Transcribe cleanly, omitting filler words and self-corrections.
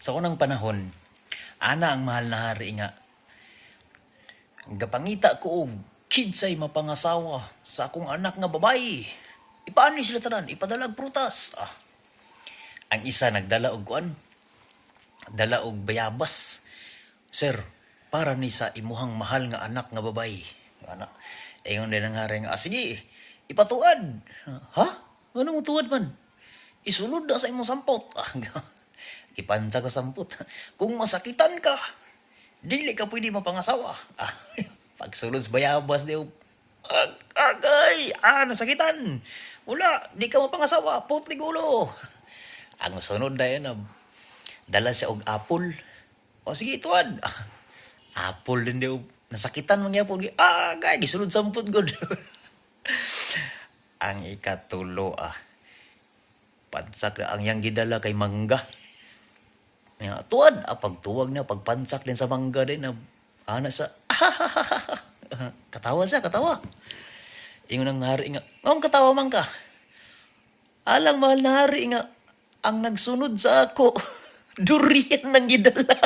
Sa unang panahon, ana ang mahal na hari nga, gapangita ko og kidsay mapangasawa sa akong anak nga babae. Ipaano sila tanan? Ipadalag prutas. Ang isa nagdala og kuan, dala og bayabas. Sir, para ni sa imuhang mahal nga anak nga babae. Ana, ingon din ang hari nga, sige, ipatuad. Ha? Anong tuwad man? Isulod na sa imong sampot. Ipansa ka sampot. Kung masakitan ka, dili ka pwede mapangasawa. Pagsulod sa bayabas, di agay, nasakitan. Wala, di ka mapangasawa, putlig ulo. Ang sunod na yan, dala siya og apple. O sige, tuwad. Apple din di, nasakitan mo niya po. Agay, gisulod sampot good. Ang ikatulo, pansak na ang yang gidala kay mangga. Tuwad, pagtuwag na, pagpansak din sa mangga din, ana sa, katawa siya, katawa. Ingon ang hari nga, ang katawa man ka. Alang mahal na hari nga, ang nagsunod sa ako, durian ng gidala.